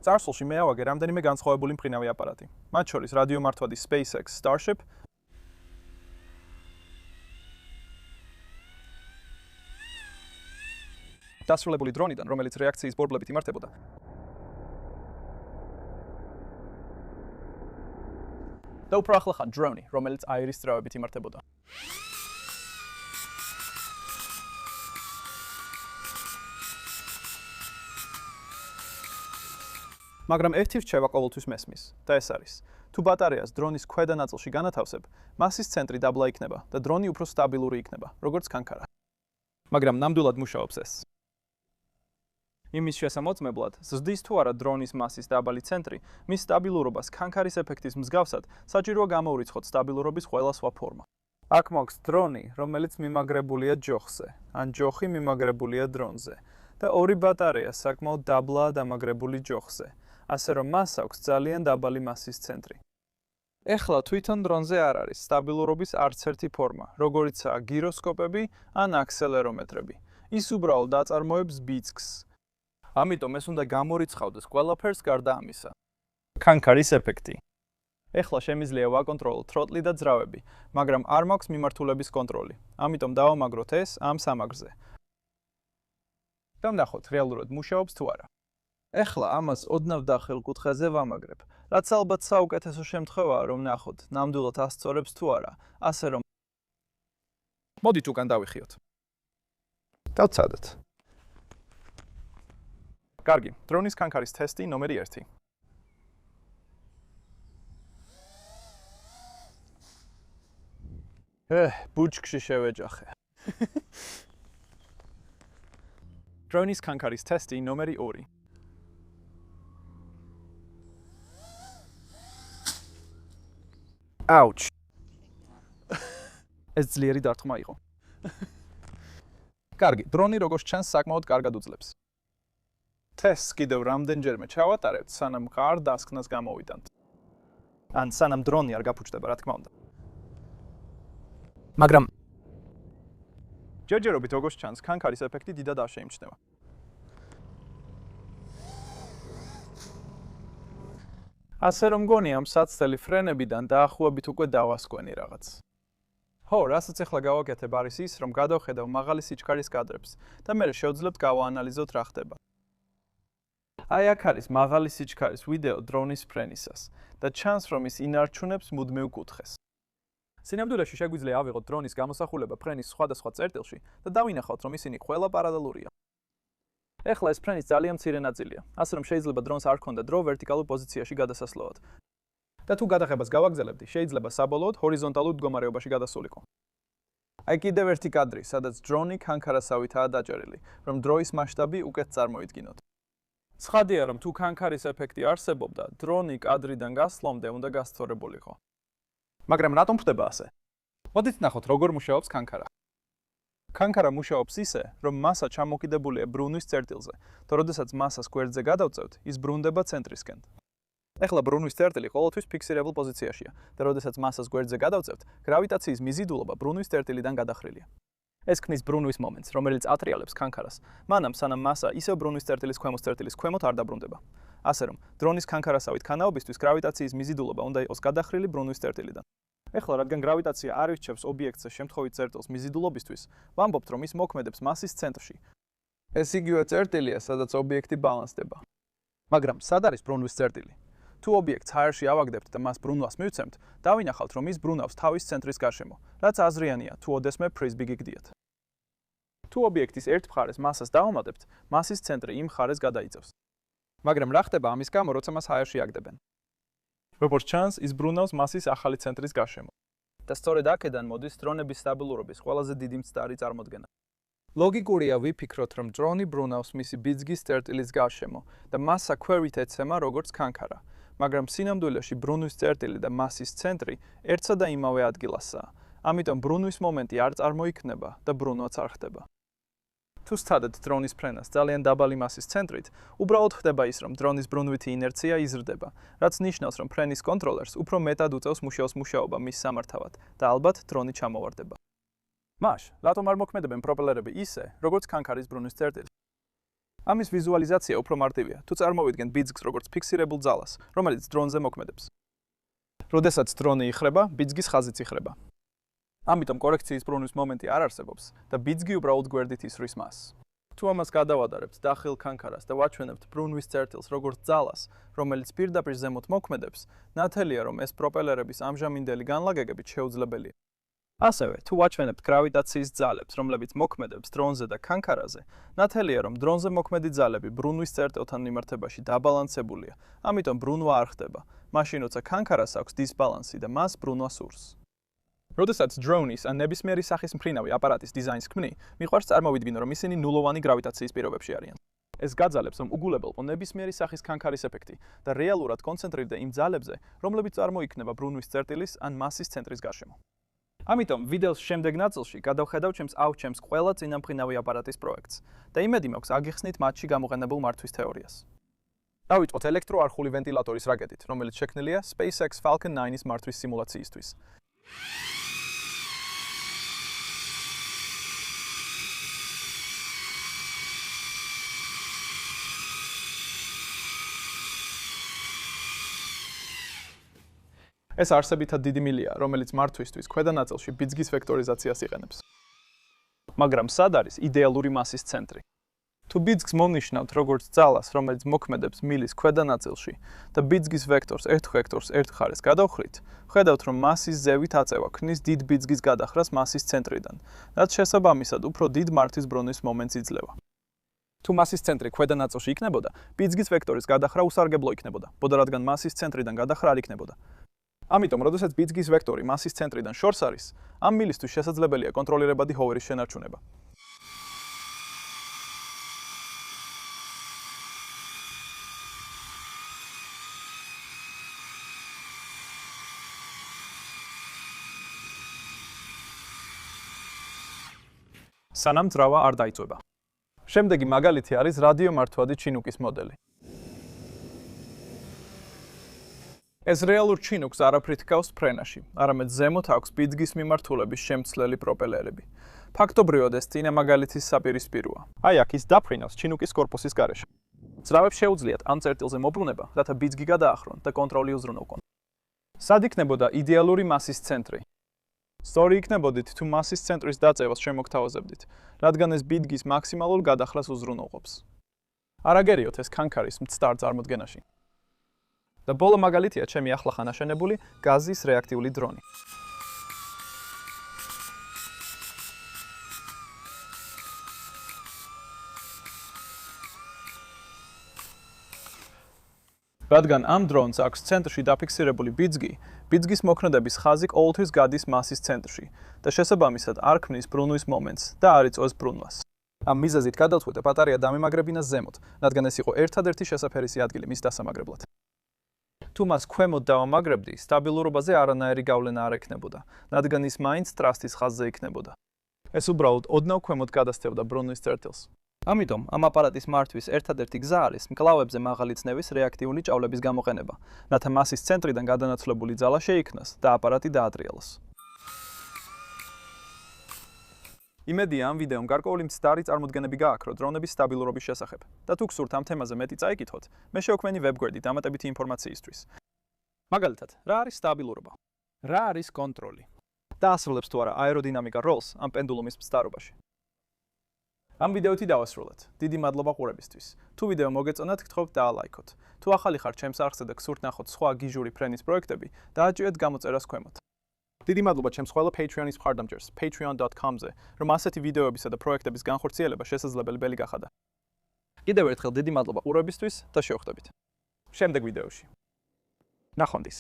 წარსულში მეავაგე რამდენიმე განსხვავებული მფრინავი აპარატი. მათ შორის რადიომართვადი SpaceX Starship, დასრულებული დრონიდან, რომელიც რეაქციის ბორბლებით იმართებოდა. და უფრო ახლახან დრონი, რომელიც აირის ძრავებით იმართებოდა. მაგრამ ერთი რჩევა ყოველთვის მესმის და ეს არის: თუ ბატარეას დრონის ქვედა ნაწილში განათავსებ, მასის ცენტრი დაბლა იქნება და დრონი უფრო სტაბილური იქნება, როგორც ქანქარა. მაგრამ ნამდვილად მუშაობს ეს. იმის შესამოწმებლად, ზრდის თუ არა დრონის მასის დაბალი ცენტრი, მის სტაბილურობას ქანქარის ეფექტის მსგავსად საჭიროა გამოურიცხოთ სტაბილურობის ყველა სხვა ფორმა. აქ მოაქვს დრონი, რომელიც მიმაგრებულია ჯოხზე, ან ჯოხი მიმაგრებულია დრონზე და ორი ბატარეა საკმაოდ დაბლაა დამაგრებული ჯოხზე, ასე რომ მას აქვს ძალიან დაბალი მასის ცენტრი. ეხლა თვითონ დრონზე არ არის სტაბილურობის არც ერთი ფორმა, როგორიცაა გიროსკოპები ან აქსელერომეტრები. ის უბრალოდ აწარმოებს ბიძგს. ამიტომ ეს უნდა გამორიცხავდეს ყველაფერს გარდა ამისა. ქანქარის ეფექტი. ეხლა შემიძლია ვაკონტროლოთ თროტლი და ძრავები, მაგრამ არ მაქვს მიმართულების კონტროლი. ამიტომ დავამაგროთ ეს ამ სამაგრზე. და ვნახოთ, რეალურად მუშაობს თუ არა. ეხლა ამას ოდნავ დახელ კუთხეზე ვამაგრებ, რაც ალბათ საუკეთესო შემთხვევაა, რომ ვნახოთ, ნამდვილად ასწორებს თუ არა, ასე რომ მოდით უკან დავიხიოთ. დავცადოთ. კარგი, დრონის ქანქარის თესტი ნომერი 1. ბუჩქში შევეჯახე. დრონის ქანქარის თესტი ნომერი 2. აუჩ. ეს ძლიერი დარტყმა იყო. კარგი, დრონი როგორც ჩანს საკმაოდ კარგად უძლებს. ტესტს კიდევ რამდენჯერმე ჩავატარებთ, სანამ ღარ დასკნას გამოვიტანთ. ან სანამ დრონი არ გაფუჭდება, რა თქმა უნდა. მაგრამ ჯერჯერობით როგორც ჩანს, ქანქარის ეფექტი დიდად არ შეიმჩნევა. ასე რომ მგონი ამ საცდელი ფრენებიდან დაახლოებით უკვე დავასკვენი რაღაც. ხო, რასაც ახლა გავაკეთებ არის ის, რომ გადავხედავ მაღალი სიჩქარის კადრებს და მე შევძლებთ გავაანალიზოთ რა ხდება. აი აქ არის მაღალი სიჩქარის ვიდეო დრონის ფრენისას და ჩანს, რომ ის ინარჩუნებს მუდმივ კუთხეს. სინამდვილეში შეგვიძლია ავიღოთ დრონის გამოსახულება ფრენის სხვადასხვა წერტილში და დავინახავთ, რომ ისინი ყველა პარალელურია. ეხლა ეს ფრენის ძალიან მცირე ნაწილია, ასე რომ შეიძლება დრონს არ ჰქონდა დრო ვერტიკალურ პოზიციაში გადასასვლელად. და თუ გადაღებას გავაგზავნებდი, შეიძლება საბოლოოდ ჰორიზონტალურ მდგომარეობაში გადასულიყო. აი კიდევ ერთი კადრი, სადაც დრონი ქანქარასავითაა დაჭერილი, რომ დროის მასშტაბი უკეთ წარმოიდგინოთ. ცხადია, რომ თუ ქანქარის ეფექტი არსებობდა, დრონი კადრიდან გასვლამდე უნდა გასწორებულიყო. მაგრამ რატომ ხდება ასე? მოდით ნახოთ, როგორ მუშაობს ქანქარა. ქანქარა მუშაობს ისე, რომ მასა ჩამოკიდებულია ბრუნვის წერტილზე, და როდესაც მასას გვერდზე გადავწევთ, ის ბრუნდება ცენტრისკენ. ეხლა ბრუნვის წერტილი ყოველთვის ფიქსირებულ პოზიციაშია და როდესაც მასას გვერდზე გადავწევთ, გრავიტაციის მიზიდულობა ბრუნვის წერტილიდან გადახრილია. ეს ქმნის ბრუნვის მომენტს, რომელიც ატრიალებს ქანქარას, მანამ სანამ მასა ისევ ბრუნვის წერტილის ქვემოთ წერტილის ქვემოთ არ დაბრუნდება. ასე რომ, დრონის ქანქარასავით ქანაობისთვის გრავიტაციის მიზიდულობა უნდა იყოს გადახრილი ბრუნვის წერტილიდან. ეხლა, რადგან გრავიტაცია არ ირჩევს ობიექტზე შემთხვევით წერტილს მიზიდულობისთვის, ვამბობთ, რომ ის მოქმედებს მასის ცენტრში. ეს იგივე წერტილია, სადაც ობიექტი ბალანსდება. მაგრამ სად არის ბრუნვის წერტილი? თუ ობიექტს ჰაერში ავაგდებთ და მას ბრუნვას მივცემთ, დავინახავთ, რომ ის ბრუნავს თავის ცენტრის გარშემო, რაც აზრიანია, თუ ოდესმე ფრიზბი გიგდიათ. თუ ობიექტის ერთ მხარეს მასას დავამატებთ, მასის ცენტრი იმ მხარეს გადაიწევს. მაგრამ რა ხდება ამის გამო, როცა მას ჰაერში აგდებენ? როგორც ჩანს, ის ბრუნავს მასის ახალი ცენტრის გარშემო. და სწორედ აქედან მოდის დრონების სტაბილურობის ყველაზე დიდი მცდარი წარმოდგენა. ლოგიკურია ვიფიქროთ, რომ დრონი ბრუნავს მისი ბიძგის წერტილის გარშემო და მასა ქვევით ეცემა როგორც ქანქარა. მაგრამ სინამდვილეში ბრუნვის წერტილი და მასის ცენტრი ერთსა და იმავე ადგილასაა. ამიტომ ბრუნვის მომენტი არ წარმოიქმნება და ბრუნვაც არ ხდება. თუ სცადეთ დრონის ფრენას ძალიან დაბალი მასის ცენტრით, უბრალოდ ხდება ის, რომ დრონის ბრუნვითი ინერცია იზრდება, რაც ნიშნავს, რომ ფრენის კონტროლერს უფრო მეტად უწევს მუშაობა მის სამართავად და ალბათ დრონი ჩამოვარდება. მაშ, რატომ არ მოქმედებენ პროპელერები ისე, როგორც ქანქარის ბრუნვის წერტილი? ამის ვიზუალიზაცია უფრო მარტივია, თუ წარმოვიდგენთ ბიძგს როგორც ფიქსირებულ ძალას, რომელიც დრონზე მოქმედებს. როდესაც დრონი იხრება, ბიძგის ხაზიც იხრება. ამიტომ კორექციის ბრუნვის მომენტი არ არსებობს და ბიძგი უბრალოდ გვერდით ისვრის მას. თუ ამას გადავადარებთ დახილ ქანქარას და ვაჩვენებთ ბრუნვის წერტილს როგორც ძალას, რომელიც პირდაპირ ზემოთ მოქმედებს, ნათელია, რომ ეს პროპელერების ამჟამინდელი განლაგებებით შეუძლებელია. ასევე, თუ ვაჩვენებთ გრავიტაციის ძალებს, რომლებიც მოქმედებს დრონზე და ქანქარაზე, ნათელია, რომ დრონზე მოქმედი ძალები ბრუნვის წერტილთან მიმართებაში დაბალანსებულია, ამიტომ ბრუნვა არ ხდება, მაშინ როცა ქანქარას აქვს დისბალანსი და მას ბრუნვა სურს. როდესაც დრონის ან ნებისმიერი სახის მფრინავი აპარატის დიზაინს ქმნი, მიყვარს წარმოვიდგინო, რომ ისინი ნულოვანი გრავიტაციის პირობებში არიან. ეს გაძალებს, რომ უგულებელყო ნებისმიერი სახის ქანქარის ეფექტი და რეალურად კონცენტრირდა იმ ძალებზე, რომლებიც წარმოიქმნება ბრუნვის წერტილის ან მასის ცენტრის გარშემო. ამიტომ ვიდეოს შემდეგ ნაწილში გადავხედავ ჩემს ყველა წინამფრინავი აპარატის პროექტს და იმედი მაქვს აგიხსნით მათში გამოყენებულ მართვის თეორიას. დავიწყოთ ელექტროარხული ვენტილატორის რაკეტით, რომელიც შექმნილია SpaceX Falcon 9-ის მართვის სიმულაციისთვის. ეს არსებითად დიდი მილია, რომელიც მართვისთვის ქვედა ნაწილში ბიძგის ვექტორიზაციას იყენებს. მაგრამ სად არის იდეალური მასის ცენტრი? თუ ბიძგს მომნიშნავთ როგორც ძალას, რომელიც მოქმედებს მილის ქვედა ნაწილში და ბიძგის ვექტორს ერთ ვექტორს ერთ მხარეს გადავხრით, ხედავთ, რომ მასის ზევით აწევა ქმნის დიდ ბიძგის გადახრას მასის ცენტრიდან, რაც შესაბამისად უფრო დიდ მართვის ბრუნვის მომენტს იძლევა. თუ მასის ცენტრი ქვედა ნაწილში იქნებოდა, ბიძგის ვექტორის გადახრა უსარგებლო იქნებოდა, რადგან მასის ცენტრიდან გადახრა არ იქნებოდა. ამიტომ, როდესაც ბიძგის ვექტორი მასის ცენტრიდან შორს არის, ამ მილისთვის შესაძლებელია კონტროლირებადი ჰოვერის შენარჩუნება. სანამ ძრავა არ დაიწვება. შემდეგი მაგალითი არის რადიომართვადი ჩინუკის მოდელი. ეს რეალურ ჩინუკს არაფრით ჰგავს ფრენაში, არამედ ზემოთ აქვს ბიძგის მიმართულების შემცვლელი პროპელერები. ფაქტობრივად ეს წინა მაგალითის საპირისპიროა. აი აქ ის დაფრინავს ჩინუკის корпуსის გარეშე. ძრავებს შეუძლიათ ამ წერტილზე მობრუნება, რათა ბიძგი გადაახრონ და კონტროლი უზრუნველყონ. სად იქნებოდა იდეალური მასის ცენტრი? სწორი იქნებოდით, თუ მასის ცენტრის დაწევას შემოგთავაზებდით, რადგან ეს ბიძგის მაქსიმალურ გადახრას უზრუნველყოფს. არ აგერიოთ ეს ქანქარის მცდარ წარმოდგენაში. და ბოლო მაგალითია ჩემი ახლახან აშენებული გაზის რეაქტიული დრონი. რადგან ამ დრონს აქვს ცენტრში დაფიქსირებული ბიძგი, ბიძგის მოქმედების ხაზი ყოველთვის გადის მასის ცენტრში და შესაბამისად არ ქმნის ბრუნვის მომენტს და არ იწვევს ბრუნვას. ამ მიზეზით გადავწყვიტე ბატარეა დამემაგრებინა ზემოთ, რადგან ეს იყო ერთადერთი შესაფერისი ადგილი მის დასამაგრებლად. თუ მას ქვემოთ დავამაგრებდი, სტაბილურობაზე არანაირი გავლენა არ ექნებოდა, რადგან ის მაინც ტრასტის ხაზზე იქნებოდა. ეს უბრალოდ ოდნავ ქვემოთ გადასცემდა ბრუნვის წერტილს. ამიტომ ამ აპარატის მართვის ერთადერთი გზა არის მკლავებზე მაღალი წნევის რეაქტიული ჭავლების გამოყენება, რათა მასის ცენტრიდან გადანაცვლებული ძალა შეიქმნას და აპარატი დაატრიალოს. იმედია ამ ვიდეომ გარკვეული მცდარი წარმოდგენები გააქრო დრონების სტაბილურობის შესახებ და თუ გსურთ ამ თემაზე მეტი წაიკითხოთ, მე შევქმენი ვებგვერდი დამატებითი ინფორმაციისთვის. მაგალითად, რა არის სტაბილურობა? რა არის კონტროლი? და ასრულებს თუ არა აეროდინამიკა როლს ამ პენდულუმის მცდარობაში? ამ ვიდეოთი დავასრულეთ. დიდი მადლობა ყურებისთვის. თუ ვიდეო მოგეწონათ, გთხოვთ დაალაიქოთ. თუ ახალი ხართ ჩემს არხზე და გსურთ ნახოთ სხვა გიჟური ფრენის პროექტები, დააჭირეთ გამოწერას ქვემოთ. დიდი მადლობა ჩემს ყველა Patreon-ის მხარდამჭერს patreon.com-ზე, რომ ასეთი ვიდეოებისა და პროექტების განხორციელება შესაძლებელი გახადა. კიდევ ერთხელ დიდი მადლობა ყურებისთვის და შევხვდებით. შემდეგ ვიდეოში. ნახვამდის.